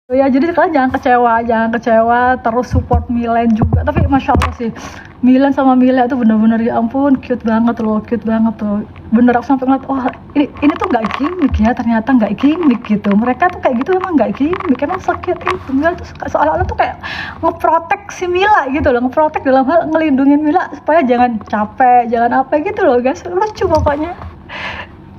Ya jadi kalian jangan kecewa, terus support Milen juga. Tapi masya Allah sih, Milen sama Mila itu bener-bener ya ampun cute banget loh. Bener aku sampai ngeliat, wah ini tuh nggak gimmick ya, ternyata nggak gimmick gitu. Mereka tuh kayak gitu emang nggak gimmick, emang se-cute itu. Mila tuh seolah-olah tuh kayak ngeprotek si Mila gitu loh, ngeprotek dalam hal ngelindungin Mila supaya jangan capek, jangan apa gitu loh guys. Lucu pokoknya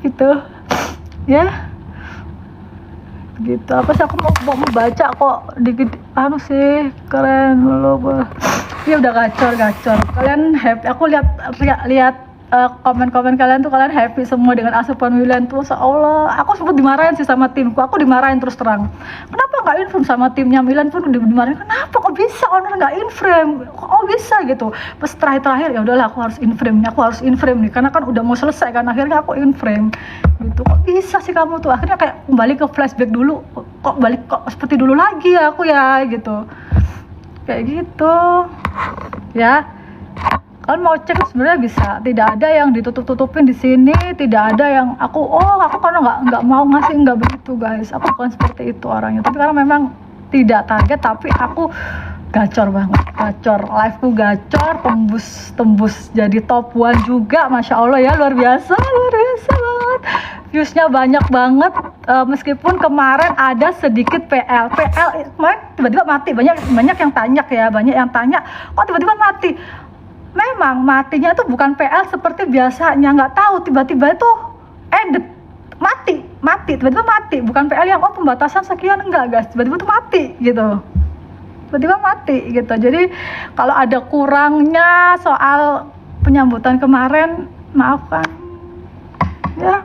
gitu ya. Gitu apa sih, aku mau membaca kok dikit sih keren loh. Ya udah gacor kalian happy, aku lihat komen-komen kalian tuh, kalian happy semua dengan asupan Milen tuh. Allah, aku sempat dimarahin sih sama timku, aku dimarahin terus terang, kenapa nggak inframe sama timnya Milen pun dimarahin, kenapa kok bisa owner nggak inframe, kok bisa gitu. Pas terakhir ya udahlah, aku harus inframe nih karena kan udah mau selesai kan, akhirnya aku inframe gitu. Kok bisa sih kamu tuh, akhirnya kayak kembali ke flashback dulu, kok seperti dulu lagi ya aku ya gitu, kayak gitu ya. Kalian mau cek sebenarnya bisa, tidak ada yang ditutup-tutupin di sini, tidak ada yang aku karena nggak mau ngasih, nggak begitu guys. Aku bukan seperti itu orangnya, tapi karena memang tidak target, tapi aku gacor banget, live-ku gacor, tembus jadi top 1 juga, masya Allah ya, luar biasa banget. Viewsnya banyak banget, meskipun kemarin ada sedikit PL kemarin tiba-tiba mati, banyak yang tanya kok tiba-tiba mati. Memang matinya tuh bukan PL seperti biasanya, nggak tahu tiba-tiba itu mati, tiba-tiba mati, bukan PL yang pembatasan sekian, enggak guys, tiba-tiba tuh mati gitu. Jadi kalau ada kurangnya soal penyambutan kemarin, maafkan ya.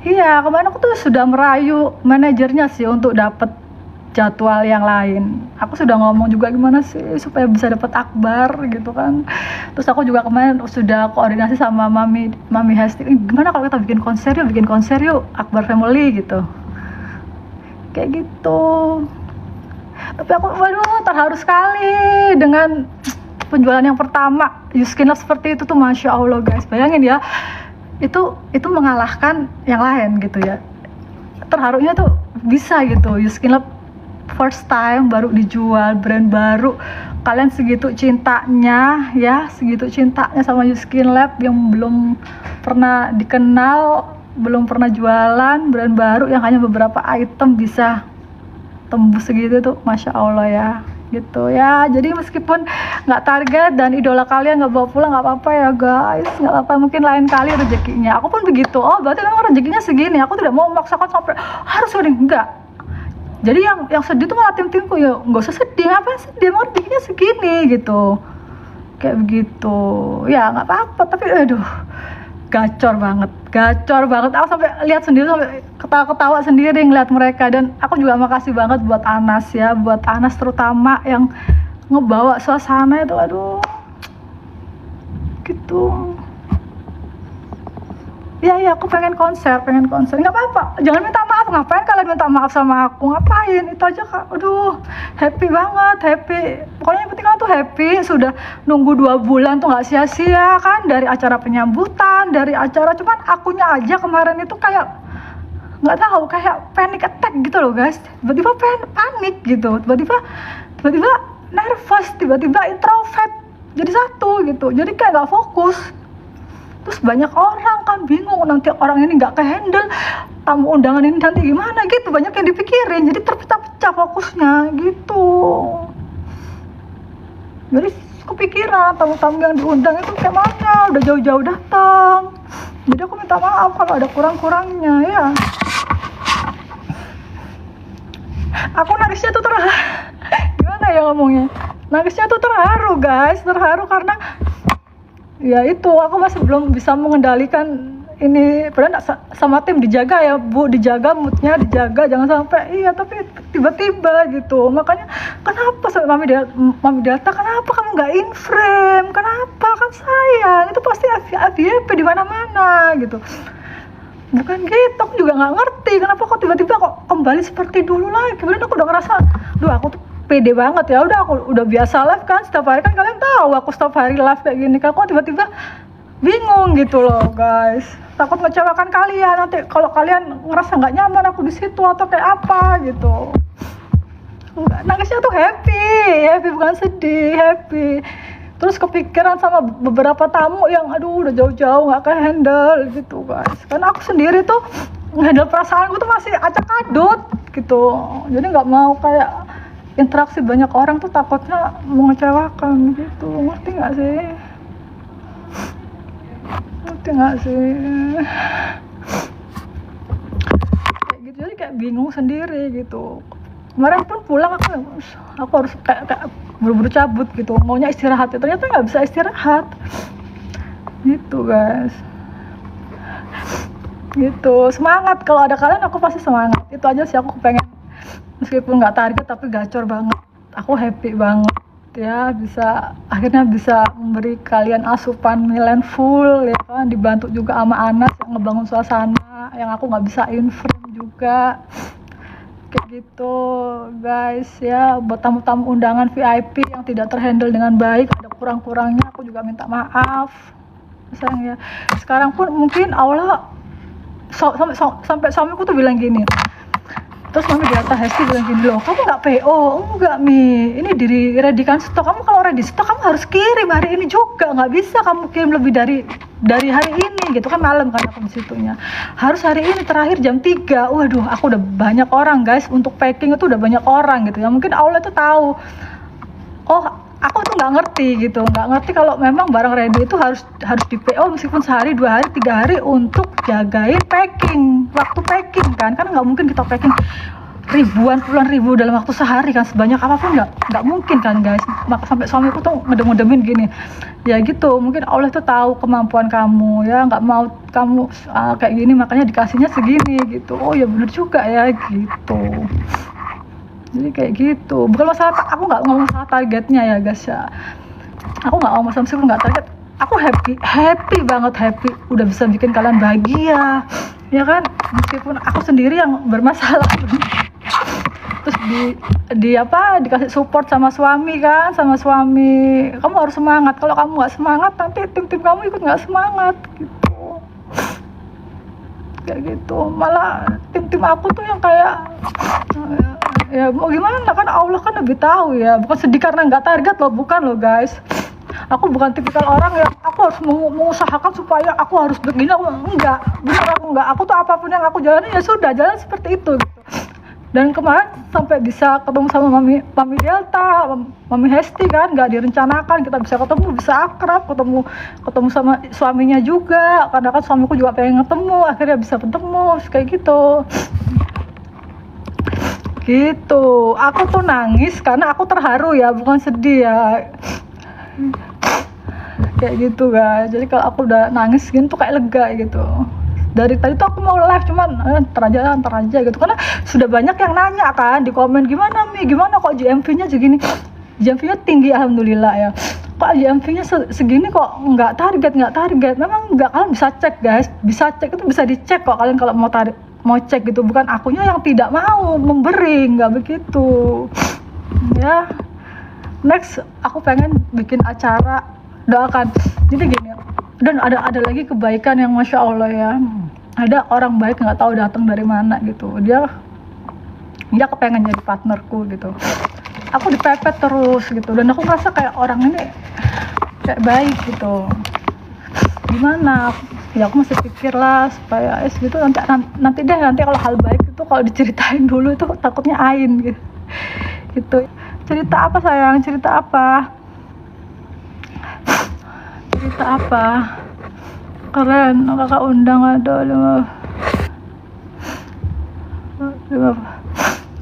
Iya, kemarin aku tuh sudah merayu manajernya sih untuk dapat jadwal yang lain. Aku sudah ngomong juga gimana sih supaya bisa dapat akbar gitu kan. Terus aku juga kemarin sudah koordinasi sama Mami Hesti, gimana kalau kita bikin konser yuk akbar family gitu. Kayak gitu. Tapi aku terharu sekali dengan penjualan yang pertama Yuskin Love seperti itu tuh, masya Allah guys. Bayangin ya, itu mengalahkan yang lain gitu ya. Terharunya tuh bisa gitu, Yuskin Love first time baru dijual, brand baru, kalian segitu cintanya sama Yuskin Lab yang belum pernah dikenal, belum pernah jualan, brand baru yang hanya beberapa item bisa tembus segitu tuh, masya Allah ya gitu ya. Jadi meskipun nggak target dan idola kalian nggak bawa pulang, nggak apa-apa ya guys, nggak apa-apa, mungkin lain kali rezekinya. Aku pun begitu, berarti memang rezekinya segini, aku tidak mau memaksakan sampai harus wedding, enggak. Jadi yang sedih tuh malah tim-timku, ya nggak usah sedih, apa sedih, emang rezekinya segini gitu, kayak begitu ya, nggak apa-apa. Tapi aduh, gacor banget. Aku sampai lihat sendiri, sampai ketawa-ketawa sendiri ngeliat mereka. Dan aku juga makasih banget buat Anas ya, buat Anas terutama yang ngebawa suasana itu, aduh gitu. Ya aku pengen konser, nggak apa-apa, jangan minta maaf. Ngapain kalian minta maaf sama aku, ngapain, itu aja kak. Aduh, happy banget, pokoknya yang penting kan tuh happy. Sudah nunggu 2 bulan tuh nggak sia-sia kan, dari acara penyambutan, dari acara, cuman akunya aja kemarin itu kayak nggak tahu, kayak panic attack gitu loh guys. Tiba-tiba panik gitu, tiba-tiba nervous, tiba-tiba introvert jadi satu gitu, jadi kayak nggak fokus. Terus banyak orang kan bingung, nanti orang ini nggak ke-handle, tamu undangan ini nanti gimana gitu, banyak yang dipikirin, jadi terpecah-pecah fokusnya gitu. Jadi kepikiran tamu-tamu yang diundang itu kayak mana, udah jauh-jauh datang. Jadi aku minta maaf kalau ada kurang-kurangnya ya. Aku nangisnya tuh gimana ya ngomongnya, nangisnya tuh terharu guys, karena ya itu, aku masih belum bisa mengendalikan ini. Padahal sama tim dijaga ya Bu, dijaga moodnya, dijaga jangan sampai tapi tiba-tiba gitu. Makanya kenapa Mami Delta, kenapa kamu nggak inframe, kenapa, kan sayang, itu pasti FYP di mana-mana gitu. Bukan gitu, aku juga nggak ngerti kenapa kok tiba-tiba kok kembali seperti dulu lagi. Kemudian aku udah ngerasa, aku tuh pede banget ya, aku udah biasa live kan setiap hari, kan kalian tahu aku setiap hari live kayak gini kan, kok tiba-tiba bingung gitu loh guys. takut mengecewakan kalian nanti kalau kalian ngerasa nggak nyaman aku di situ atau kayak apa gitu. Nangisnya tuh happy bukan sedih, happy. Terus kepikiran sama beberapa tamu yang aduh udah jauh-jauh nggak ke-handle gitu guys, karena aku sendiri tuh nge-handle perasaanku tuh masih acak adut gitu, jadi nggak mau kayak interaksi banyak orang tuh takutnya mengecewakan gitu, ngerti nggak sih? Kayak gitu, jadi kayak bingung sendiri gitu. Kemarin pun pulang aku harus kayak buru-buru cabut gitu, maunya istirahat ya, ternyata nggak bisa istirahat gitu guys. Gitu, semangat, kalau ada kalian aku pasti semangat, itu aja sih. Aku pengen meskipun nggak target tapi gacor banget, aku happy banget ya, akhirnya bisa memberi kalian asupan Milen full ya kan, dibantu juga sama Anas yang ngebangun suasana yang aku nggak bisa frame juga kayak gitu guys ya. Buat tamu-tamu undangan VIP yang tidak terhandle dengan baik, ada kurang-kurangnya, aku juga minta maaf sayang ya. Sekarang pun mungkin Allah sampai suamiku tuh bilang gini, terus mami di atas Hesti bilang gini, loh kamu nggak PO? Enggak Mi, ini readykan stok, kamu kalau ready stok kamu harus kirim hari ini juga, nggak bisa kamu kirim lebih dari hari ini gitu kan, malam kan aku disitunya, harus hari ini terakhir jam 3. Waduh, aku udah banyak orang guys, untuk packing itu udah banyak orang gitu ya, mungkin Allah tuh tahu, oh aku tuh nggak ngerti kalau memang barang ready itu harus di PO meskipun sehari, 2 hari, 3 hari untuk jagain packing, waktu packing kan nggak mungkin kita packing puluhan ribu dalam waktu sehari kan, sebanyak apapun nggak mungkin kan guys. Maka sampai suamiku tuh ngedem-ngedemin gini ya gitu, mungkin Allah tuh tahu kemampuan kamu ya, nggak mau kamu kayak gini makanya dikasihnya segini gitu. Oh ya bener juga ya gitu. Jadi kayak gitu, bukan masalah, aku nggak ngomong masalah targetnya ya guys ya, aku nggak ngomong meskipun nggak target, aku happy banget, udah bisa bikin kalian bahagia ya kan, meskipun aku sendiri yang bermasalah. Terus dikasih support sama suami kan, kamu harus semangat, kalau kamu nggak semangat nanti tim kamu ikut nggak semangat gitu, kayak gitu. Malah tim aku tuh yang kayak ya mau gimana kan, Allah kan lebih tahu ya, bukan sedih karena nggak target loh, bukan loh guys. Aku bukan tipikal orang yang aku harus mengusahakan supaya aku harus begini, enggak, aku tuh apapun yang aku jalani ya sudah jalan seperti itu gitu. Dan kemarin sampai bisa ketemu sama Mami Delta, Mami Hesti kan, nggak direncanakan kita bisa ketemu, bisa akrab, ketemu sama suaminya juga, karena kan suamiku juga pengen ketemu, akhirnya bisa ketemu kayak gitu. Gitu, aku tuh nangis karena aku terharu ya, bukan sedih ya, kayak gitu guys. Jadi kalau aku udah nangis gini tuh kayak lega gitu. Dari tadi tuh aku mau live cuman ntar aja gitu, karena sudah banyak yang nanya kan di komen, gimana Mi, gimana kok GMV-nya segini. GMV-nya tinggi alhamdulillah ya, kok GMV-nya segini kok nggak target. Memang nggak, kalian bisa cek guys, bisa cek, itu bisa dicek kok kalian kalau mau cek gitu, bukan akunya yang tidak mau memberi, nggak begitu ya. Next aku pengen bikin acara, doakan. Jadi gini, dan ada lagi kebaikan yang masya Allah ya, ada orang baik nggak tahu datang dari mana gitu, dia kepengen jadi partnerku gitu, aku dipepet terus gitu, dan aku ngerasa kayak orang ini kayak baik gitu. Gimana ya, aku masih pikir lah supaya gitu, nanti kalau hal baik itu kalau diceritain dulu itu takutnya ain gitu. Cerita apa sayang, cerita apa keren, kakak undang ada 5.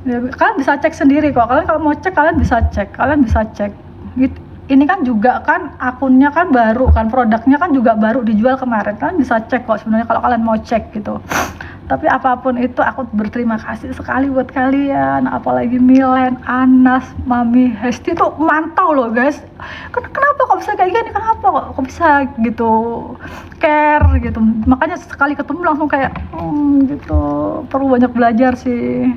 Ya, kalian bisa cek sendiri kok, kalian kalau mau cek kalian bisa cek gitu. Ini kan juga kan akunnya kan baru kan, produknya kan juga baru dijual kemarin, kalian bisa cek kok sebenarnya kalau kalian mau cek gitu. Tapi apapun itu aku berterima kasih sekali buat kalian, apalagi Milen, Anas, Mami Hesti tuh mantau loh guys. Kenapa kok bisa kayak gini, kenapa kok bisa gitu, care gitu. Makanya sekali ketemu langsung kayak gitu, perlu banyak belajar sih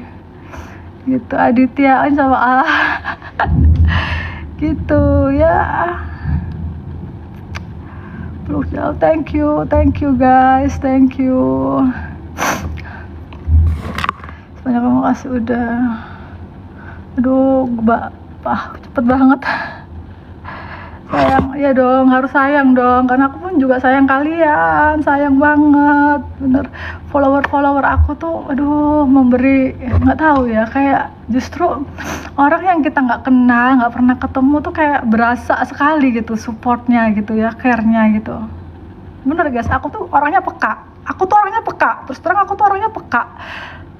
gitu. Aditya sama Allah gitu ya. peluk jauh. Thank you guys, thank you. Banyak terima kasih udah. Aduh, cepet banget. Sayang, ya dong, harus sayang dong, karena aku pun juga sayang kalian, sayang banget, bener. Follower aku tuh, aduh, memberi, nggak tahu ya, kayak justru orang yang kita nggak kenal, nggak pernah ketemu tuh kayak berasa sekali gitu, supportnya gitu ya, care-nya gitu. Bener guys, aku tuh orangnya peka, terus terang aku tuh orangnya peka.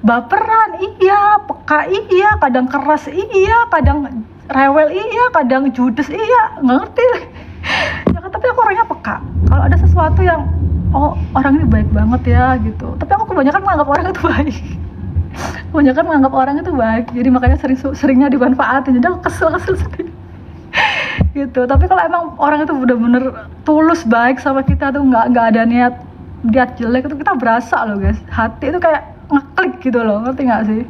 Baperan iya, peka iya, kadang keras iya, kadang rewel iya, kadang judes iya, nggak ngerti ya kan, tapi aku orangnya peka. Kalau ada sesuatu yang oh orang ini baik banget ya gitu, tapi aku kebanyakan menganggap orang itu baik, jadi makanya seringnya dimanfaatin, jadi aku kesel sedih gitu. Tapi kalau emang orang itu bener-bener tulus baik sama kita tuh, nggak ada niat jelek, itu kita berasa loh guys, hati itu kayak ngeklik gitu loh, ngerti nggak sih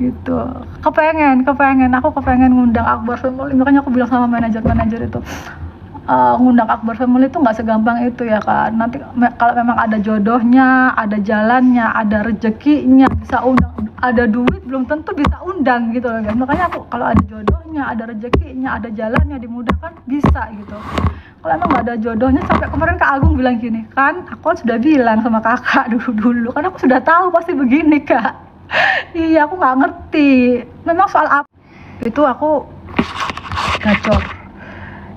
gitu. Aku kepengen ngundang Akbar Family, makanya aku bilang sama manajer itu, ngundang Akbar Family itu nggak segampang itu ya kan. Nanti kalau memang ada jodohnya, ada jalannya, ada rezekinya, bisa undang. Ada duit belum tentu bisa undang gitu loh guys. Makanya aku kalau ada jodohnya, ada rezekinya, ada jalannya, dimudahkan, bisa gitu. Kalau emang nggak ada jodohnya, sampai kemarin Kak Agung bilang gini kan, aku sudah bilang sama kakak dulu kan aku sudah tahu pasti begini kak. Iya, aku nggak ngerti memang soal apa itu, aku gacor.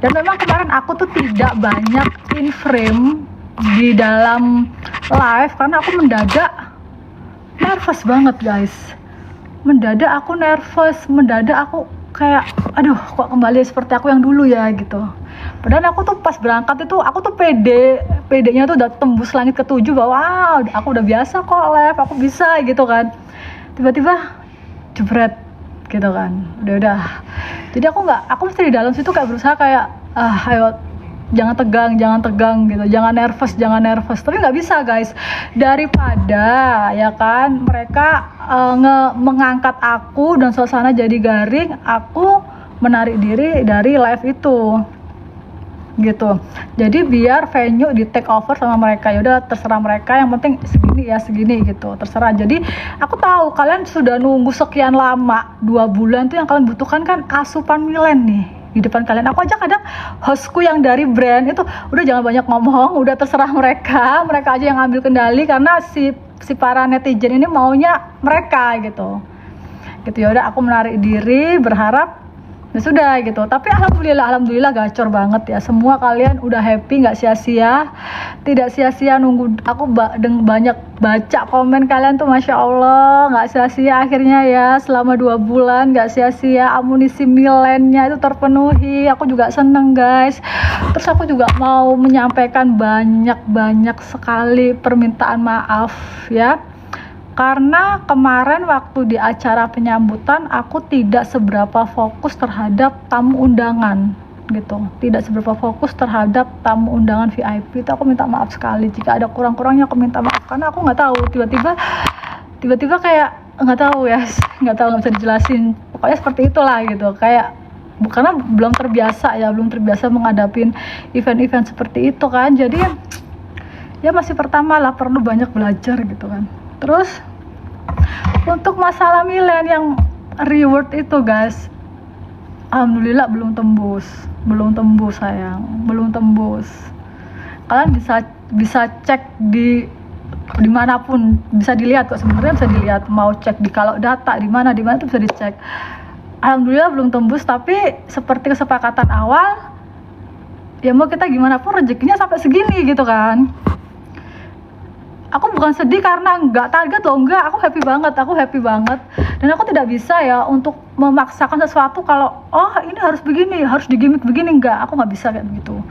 Dan memang kemarin aku tuh tidak banyak in frame di dalam live karena aku mendadak nervous banget guys. Mendadak aku kayak aduh, kok kembali seperti aku yang dulu ya gitu. Padahal aku tuh pas berangkat itu aku tuh pedenya tuh udah tembus langit ke-7 bahwa aku udah biasa kok live, aku bisa gitu kan. Tiba-tiba jebret gitu kan, udah. Jadi aku mesti di dalam situ kayak berusaha kayak ayo jangan tegang gitu, jangan nervous. Tapi nggak bisa guys, daripada ya kan mereka mengangkat aku dan suasana jadi garing, aku menarik diri dari live itu gitu. Jadi biar venue di take over sama mereka, yaudah terserah mereka, yang penting segini gitu, terserah. Jadi aku tahu kalian sudah nunggu sekian lama, 2 bulan tuh yang kalian butuhkan kan asupan Milen nih di depan kalian. Aku aja kadang hostku yang dari brand itu udah jangan banyak ngomong, udah terserah mereka aja yang ambil kendali, karena si para netizen ini maunya mereka gitu ya. Udah aku menarik diri, berharap ya sudah gitu. Tapi alhamdulillah gacor banget ya, semua kalian udah happy, nggak tidak sia-sia nunggu. Aku banyak baca komen kalian tuh, masya Allah, nggak sia-sia akhirnya ya, selama 2 bulan nggak sia-sia, amunisi Milennya itu terpenuhi. Aku juga seneng guys. Terus aku juga mau menyampaikan banyak sekali permintaan maaf ya, karena kemarin waktu di acara penyambutan aku tidak seberapa fokus terhadap tamu undangan gitu, VIP itu. Aku minta maaf sekali jika ada kurang-kurangnya, aku minta maaf karena aku nggak tahu, tiba-tiba kayak nggak bisa dijelasin, pokoknya seperti itulah gitu, kayak karena belum terbiasa menghadapin event-event seperti itu kan. Jadi ya masih pertama lah, perlu banyak belajar gitu kan. Terus untuk masalah Milen yang reward itu guys, alhamdulillah belum tembus sayang, belum tembus. Kalian bisa cek di dimanapun, bisa dilihat kok, sebenarnya bisa dilihat, mau cek di kalau data di mana itu bisa dicek. Alhamdulillah belum tembus, tapi seperti kesepakatan awal ya, mau kita gimana pun rezekinya sampai segini gitu kan. Aku bukan sedih karena nggak target loh, enggak, aku happy banget. Dan aku tidak bisa ya untuk memaksakan sesuatu kalau ini harus begini, harus digimik begini, enggak, aku nggak bisa kayak begitu.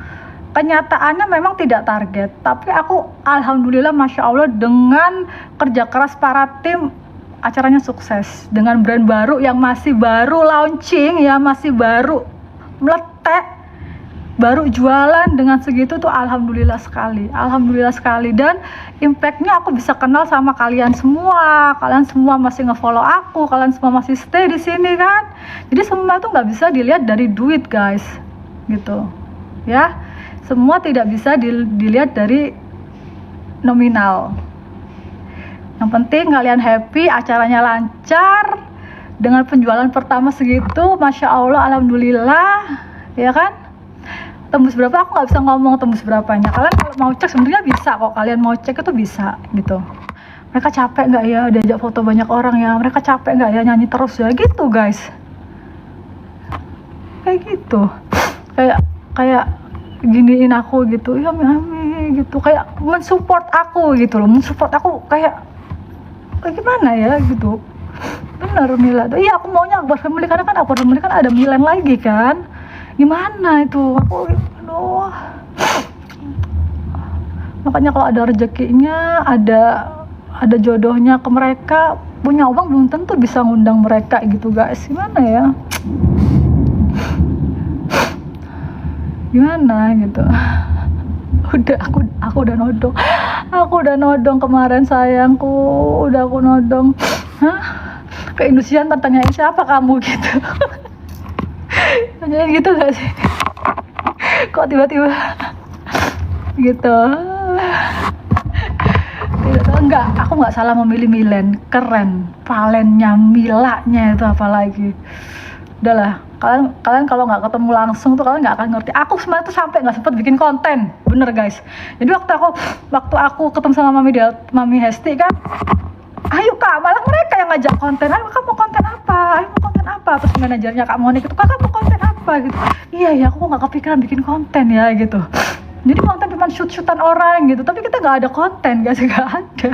Kenyataannya memang tidak target, tapi aku alhamdulillah masya Allah dengan kerja keras para tim, acaranya sukses dengan brand baru yang masih baru launching ya, masih baru meletek, baru jualan dengan segitu tuh alhamdulillah sekali. Dan impactnya aku bisa kenal sama kalian semua masih ngefollow aku, kalian semua masih stay di sini kan. Jadi semua tuh nggak bisa dilihat dari duit guys gitu ya. Semua tidak bisa dilihat dari nominal. Yang penting kalian happy, acaranya lancar, dengan penjualan pertama segitu, masya Allah, alhamdulillah, ya kan? Tembus berapa? Aku nggak bisa ngomong tembus berapanya. Kalian kalau mau cek sebenarnya bisa kok. Kalian mau cek itu bisa gitu. Mereka capek nggak ya diajak foto banyak orang ya? Mereka capek nggak ya nyanyi terus ya? Gitu guys. Kayak gitu. Kayak giniin aku gitu. Ya Mami gitu. Kayak mensupport aku gitu loh. Mensupport aku kayak gimana ya gitu. Bener Mila. Iya aku maunya Akbar Family karena kan Akbar Family kan ada Milan lagi kan. Gimana itu aku, aduh, makanya kalau ada rezekinya, ada jodohnya ke mereka, punya uang belum tentu bisa ngundang mereka gitu guys. Gimana ya, gimana gitu. Udah aku udah nodong kemarin sayangku, udah aku nodong. Ke Indosiar tanyain siapa kamu gitu. Tanyain gitu gak sih? Kok tiba-tiba gitu? Enggak, aku nggak salah memilih Milen, keren, Valennya, Milanya itu apalagi. Udahlah, kalian kalau nggak ketemu langsung tuh kalian nggak akan ngerti. Aku sebenarnya tuh sampai nggak sempet bikin konten, bener guys. Jadi waktu aku ketemu sama Mami Hesti kan, ayo kak, malah mereka yang ngajak konten. Ayo kamu mau konten apa? Ayo mau konten apa? Terus manajernya Kak Monik itu, kakak mau konten apa gitu. Iya ya, aku nggak kepikiran bikin konten ya gitu. Jadi konten cuma shoot-shootan orang gitu, tapi kita nggak ada konten guys, nggak ada.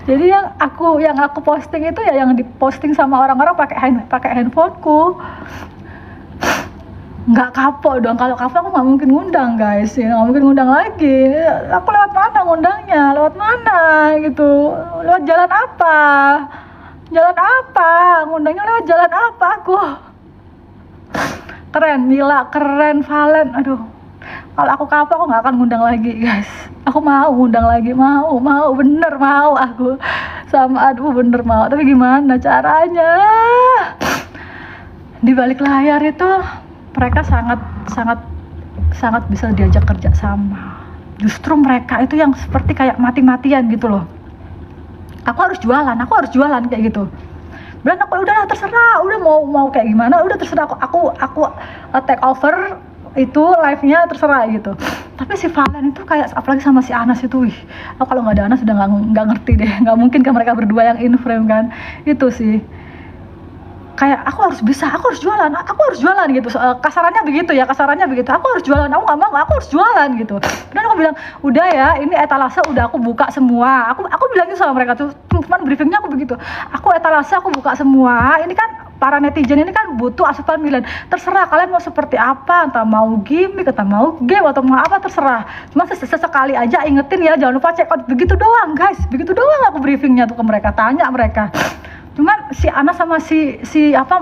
Jadi yang aku posting itu ya yang diposting sama orang-orang pakai handphoneku. Nggak kapok dong, kalau kapok aku nggak mungkin ngundang guys, ya nggak mungkin ngundang lagi. Aku lewat mana ngundangnya, lewat mana gitu, lewat jalan apa ngundangnya, lewat jalan apa aku. Keren Mila, keren Valen, aduh, kalau aku kapok aku nggak akan ngundang lagi guys. Aku mau ngundang lagi, mau bener mau aku sama, aduh bener mau, tapi gimana caranya. Di balik layar itu mereka sangat bisa diajak kerja sama. Justru mereka itu yang seperti kayak mati-matian gitu loh. Aku harus jualan kayak gitu. Dan aku udah terserah, udah mau kayak gimana, udah terserah, aku take over itu live-nya, terserah gitu. Tapi si Valen itu kayak, apalagi sama si Anas itu, aku kalau nggak ada Anas udah nggak ngerti deh, nggak mungkin kan mereka berdua yang in frame kan, itu sih. Kayak aku harus jualan gitu. Kasarannya begitu, aku harus jualan, aku nggak mau, aku harus jualan gitu. Dan aku bilang, udah ya, ini etalase udah aku buka semua. Aku bilang gitu sama mereka tuh, cuman briefingnya aku begitu. Aku etalase aku buka semua. Ini kan para netizen ini kan butuh asupan Milan. Terserah kalian mau seperti apa, entah mau gimmick, entah mau game atau mau apa, terserah. Cuma sesekali aja ingetin ya, jangan lupa check out. Begitu doang guys, begitu doang aku briefingnya tuh ke mereka, tanya mereka. Cuman si Ana sama si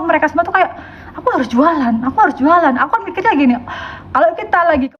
mereka semua tuh kayak, aku harus jualan. Aku kan mikirnya gini, kalau kita lagi